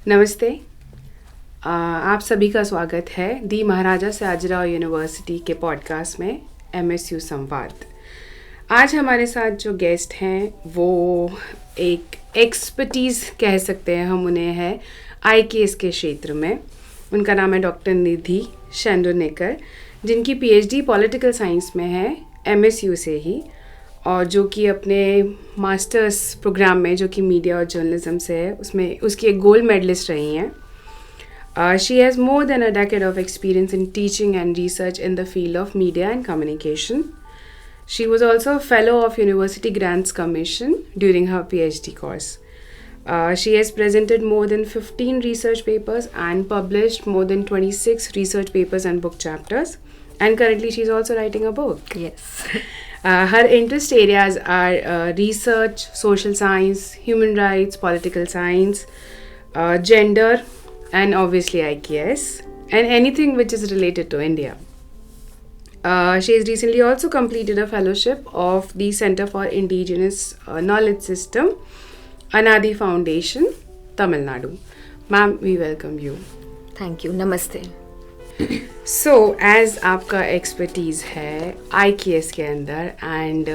नमस्ते। आप सभी का स्वागत है दी महाराजा सयाजीराव यूनिवर्सिटी के पॉडकास्ट में MSU संवाद। आज हमारे साथ जो गेस्ट हैं वो एक एक्सपर्टीज़ कह सकते हैं हम उन्हें है IKS के क्षेत्र में। उनका नाम है डॉक्टर निधि शेंडोनेकर, जिनकी PhD पॉलिटिकल साइंस में है MSU से ही, और जो कि अपने मास्टर्स प्रोग्राम में जो कि मीडिया और जर्नलिज्म से है उसमें उसकी एक गोल्ड मेडलिस्ट रही हैं। She has more than a decade of experience in teaching and research in the field of media and communication. She was also a fellow of University Grants Commission during her PhD course. She has presented more than 15 research papers and published more than 26 research papers and book chapters. And currently she's also writing a book. Yes. Her interest areas are research, social science, human rights, political science, gender, and obviously IKS, and anything which is related to India. She has recently also completed a fellowship of the Center for Indigenous Knowledge System, Anadi Foundation, Tamil Nadu. Ma'am, we welcome you. Thank you. Namaste. So, as आपका expertise है IKS के अंदर and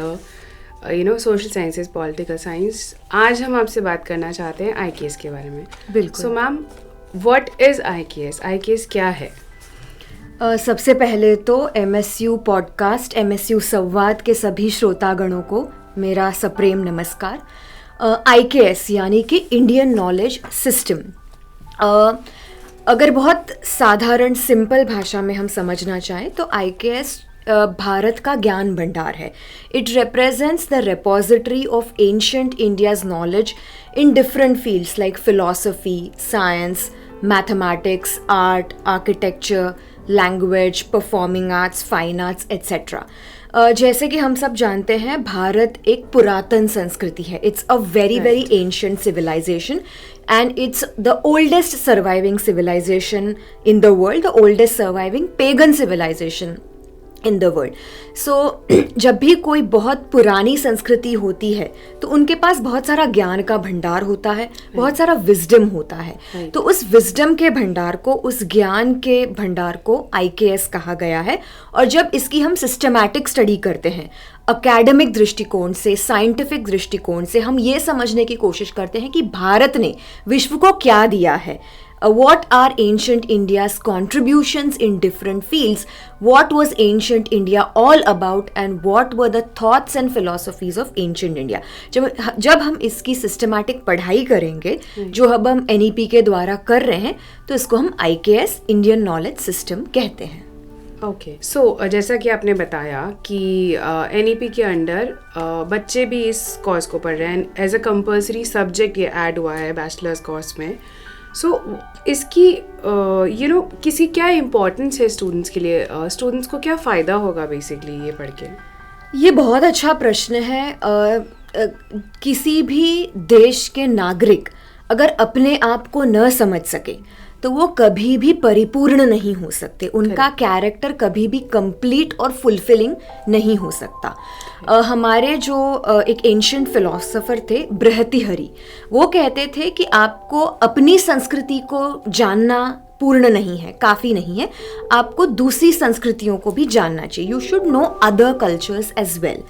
social sciences, political science, आज हम आपसे बात करना चाहते हैं IKS के बारे में. बिल्कुल. So, ma'am, what is IKS? IKS क्या है? सबसे पहले तो MSU पॉडकास्ट, MSU संवाद के सभी श्रोतागणों को मेरा सप्रेम नमस्कार. IKS यानी कि इंडियन नॉलेज सिस्टम, अगर बहुत साधारण सिंपल भाषा में हम समझना चाहें तो IKS भारत का ज्ञान भंडार है. It represents the repository of ancient India's knowledge in different fields like philosophy, science, mathematics, art, architecture, language, performing arts, fine arts etcetera. जैसे कि हम सब जानते हैं, भारत एक पुरातन संस्कृति है. It's a very very ancient civilisation and it's the oldest surviving civilization in the world, the oldest surviving pagan civilization in the world. So जब भी कोई बहुत पुरानी संस्कृति होती है तो उनके पास बहुत सारा ज्ञान का भंडार होता है, बहुत सारा विजडम होता है. तो उस विजडम के भंडार को, उस ज्ञान के भंडार को IKS कहा गया है. और जब इसकी हम सिस्टमैटिक स्टडी करते हैं, अकेडमिक दृष्टिकोण से, साइंटिफिक दृष्टिकोण से, हम ये समझने की कोशिश करते हैं कि भारत ने विश्व को क्या दिया है. What are ancient India's contributions in different fields? What was ancient India all about and what were the thoughts and philosophies of ancient India? जब हम इसकी सिस्टमैटिक पढ़ाई करेंगे, जो अब हम NEP के द्वारा कर रहे हैं, तो इसको हम IKS इंडियन नॉलेज सिस्टम कहते हैं. ओके. सो जैसा कि आपने बताया कि NEP के अंडर बच्चे भी इस कोर्स को पढ़ रहे हैं. एज अ कंपल्सरी सब्जेक्ट ये ऐड हुआ है बैचलर्स कोर्स में. सो इसकी किसी क्या इम्पोर्टेंस है स्टूडेंट्स के लिए? स्टूडेंट्स को क्या फ़ायदा होगा बेसिकली ये पढ़ के? ये बहुत अच्छा प्रश्न है. किसी भी देश के नागरिक अगर अपने आप को न समझ सके तो वो कभी भी परिपूर्ण नहीं हो सकते. उनका कैरेक्टर कभी भी कंप्लीट और फुलफिलिंग नहीं हो सकता. हमारे जो एक एंशिएंट फिलोसोफर थे बृहतिहरि, वो कहते थे कि आपको अपनी संस्कृति को जानना पूर्ण नहीं है, काफ़ी नहीं है, आपको दूसरी संस्कृतियों को भी जानना चाहिए. You should know other cultures as well.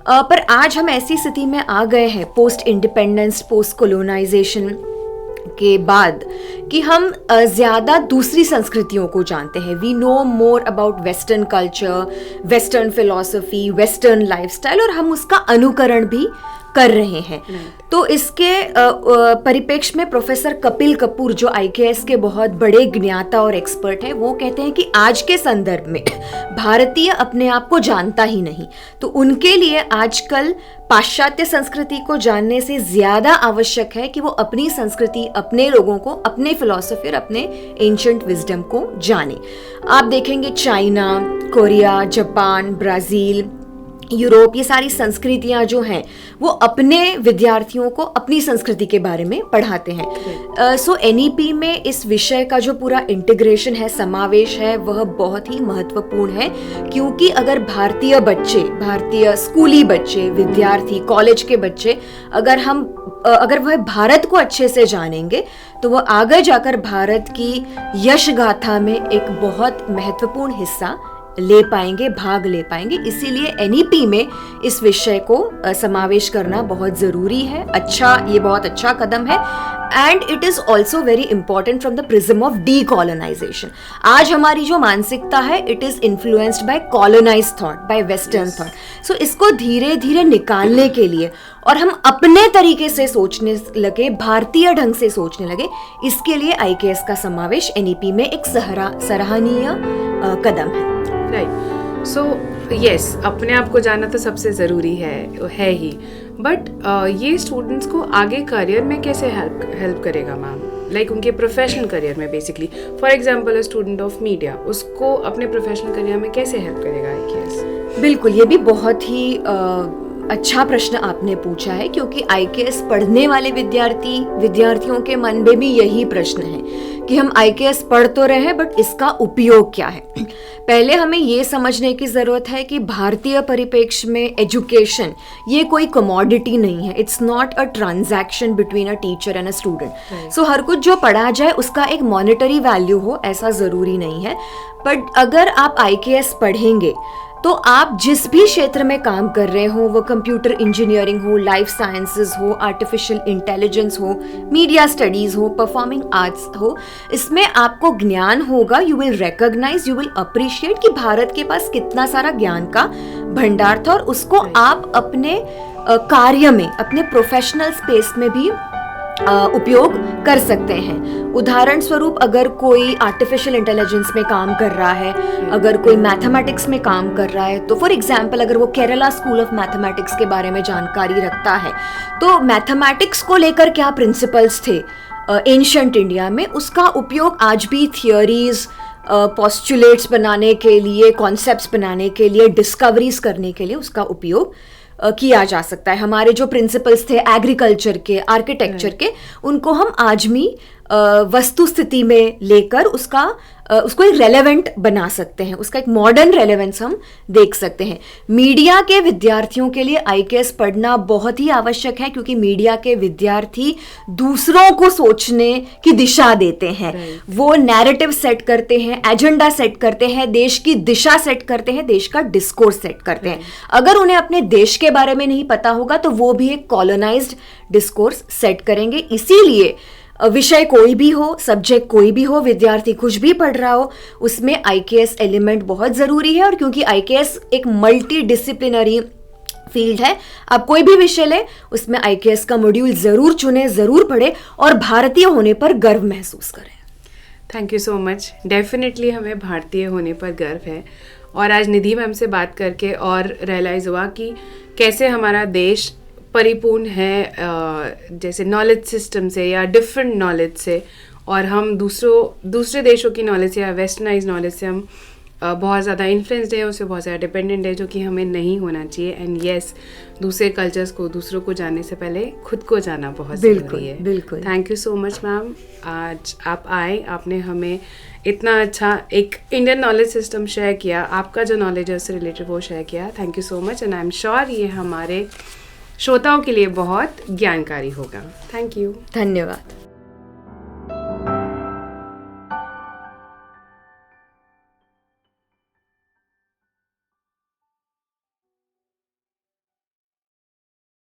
पर आज हम ऐसी स्थिति में आ गए हैं पोस्ट इंडिपेंडेंस, पोस्ट कोलोनाइजेशन के बाद कि हम ज़्यादा दूसरी संस्कृतियों को जानते हैं. We know more about western culture, western philosophy, western lifestyle, और हम उसका अनुकरण भी कर रहे हैं. तो इसके परिप्रेक्ष्य में प्रोफेसर कपिल कपूर, जो IKS के बहुत बड़े ज्ञाता और एक्सपर्ट हैं, वो कहते हैं कि आज के संदर्भ में भारतीय अपने आप को जानता ही नहीं. तो उनके लिए आजकल पाश्चात्य संस्कृति को जानने से ज़्यादा आवश्यक है कि वो अपनी संस्कृति, अपने लोगों को, अपने फिलॉसफी और अपने एंशिएंट विजडम को जाने. आप देखेंगे China, Korea, Japan, Brazil, Europe, ये सारी संस्कृतियां जो हैं वो अपने विद्यार्थियों को अपनी संस्कृति के बारे में पढ़ाते हैं। सो एनईपी में इस विषय का जो पूरा इंटीग्रेशन है, समावेश है, वह बहुत ही महत्वपूर्ण है, क्योंकि अगर भारतीय बच्चे, भारतीय स्कूली बच्चे, विद्यार्थी, कॉलेज के बच्चे अगर वह भारत को अच्छे से जानेंगे तो वह आगे जाकर भारत की यश गाथा में एक बहुत महत्वपूर्ण हिस्सा ले पाएंगे, भाग ले पाएंगे। इसीलिए एनईपी में इस विषय को समावेश करना बहुत ज़रूरी है। ये बहुत अच्छा कदम है and it is also very important from the prism of decolonisation. आज हमारी जो मानसिकता है it is influenced by colonise thought, by western thought. So इसको धीरे धीरे निकालने के लिए और हम अपने तरीके से सोचने लगे, भारतीय ढंग से सोचने लगे, इसके लिए आईकेएस का समावेश एनईपी में एक सराहनीय कदम है। राइट, सो यस, अपने आप को जानना तो सबसे ज़रूरी है ही, बट ये स्टूडेंट्स को आगे करियर में कैसे हेल्प करेगा मैम? लाइक उनके प्रोफेशनल करियर में basically, for example a student of media, उसको अपने प्रोफेशनल करियर में कैसे हेल्प करेगा आईकेएस? बिल्कुल, ये भी बहुत ही अच्छा प्रश्न आपने पूछा है, क्योंकि आईकेएस पढ़ने वाले विद्यार्थियों के मन में भी यही प्रश्न है कि हम आईकेएस पढ़ तो रहे हैं बट इसका उपयोग क्या है। पहले हमें ये समझने की ज़रूरत है कि भारतीय परिप्रेक्ष्य में एजुकेशन ये कोई कमोडिटी नहीं है। It's not a transaction between a teacher and a student. So हर कुछ जो पढ़ा जाए उसका एक मॉनेटरी वैल्यू हो, ऐसा ज़रूरी नहीं है। बट अगर आप आईकेएस पढ़ेंगे तो आप जिस भी क्षेत्र में काम कर रहे हो, वो कंप्यूटर इंजीनियरिंग हो, लाइफ साइंसेस हो, आर्टिफिशियल इंटेलिजेंस हो, मीडिया स्टडीज हो, परफॉर्मिंग आर्ट्स हो, इसमें आपको ज्ञान होगा। You will recognise, you will appreciate कि भारत के पास कितना सारा ज्ञान का भंडार था और उसको आप अपने कार्य में, अपने प्रोफेशनल स्पेस में भी उपयोग कर सकते हैं। उदाहरण स्वरूप, अगर कोई आर्टिफिशियल इंटेलिजेंस में काम कर रहा है, अगर कोई मैथमेटिक्स में काम कर रहा है, तो फॉर एग्जांपल अगर वो केरला स्कूल ऑफ मैथमेटिक्स के बारे में जानकारी रखता है, तो मैथमेटिक्स को लेकर क्या प्रिंसिपल्स थे एंशिएंट इंडिया में, उसका उपयोग आज भी थियोरीज, पोस्टुलेट्स बनाने के लिए, कॉन्सेप्ट्स बनाने के लिए, डिस्कवरीज करने के लिए उसका उपयोग किया जा सकता है। हमारे जो प्रिंसिपल्स थे एग्रीकल्चर के, आर्किटेक्चर के, उनको हम आज भी वस्तु स्थिति में लेकर उसको एक रेलेवेंट बना सकते हैं, उसका एक मॉडर्न रेलेवेंस हम देख सकते हैं। मीडिया के विद्यार्थियों के लिए आईकेएस पढ़ना बहुत ही आवश्यक है, क्योंकि मीडिया के विद्यार्थी दूसरों को सोचने की दिशा देते हैं। वो नैरेटिव सेट करते हैं, एजेंडा सेट करते हैं, देश की दिशा सेट करते हैं, देश का डिस्कोर्स सेट करते हैं। अगर उन्हें अपने देश के बारे में नहीं पता होगा तो वो भी एक कॉलोनाइज्ड डिस्कोर्स सेट करेंगे। इसीलिए विषय कोई भी हो, सब्जेक्ट कोई भी हो, विद्यार्थी कुछ भी पढ़ रहा हो, उसमें आईकेएस एलिमेंट बहुत ज़रूरी है। और क्योंकि आईकेएस एक मल्टी डिसिप्लिनरी फील्ड है, आप कोई भी विषय लें उसमें आईकेएस का मॉड्यूल ज़रूर चुनें, ज़रूर पढ़ें और भारतीय होने पर गर्व महसूस करें। Thank you so much. Definitely हमें भारतीय होने पर गर्व है, और आज निधि मैम से बात करके और रियलाइज़ हुआ कि कैसे हमारा देश परिपूर्ण है जैसे नॉलेज सिस्टम से या डिफरेंट नॉलेज से, और हम दूसरे देशों की नॉलेज से या वेस्टर्नाइज नॉलेज से हम बहुत ज़्यादा इन्फ्लुएंस्ड है, उससे बहुत ज़्यादा डिपेंडेंट है, जो कि हमें नहीं होना चाहिए। एंड येस, दूसरे कल्चर्स को, दूसरों को जानने से पहले खुद को जानना बहुत ज़रूरी है। बिल्कुल। Thank you so much ma'am, आज आप आए, आपने हमें इतना अच्छा एक इंडियन नॉलेज सिस्टम शेयर किया, आपका जो नॉलेज है उससे रिलेटेड वो शेयर किया। Thank you so much, and I am sure ये हमारे श्रोताओं के लिए बहुत ज्ञानकारी होगा। Thank you. धन्यवाद।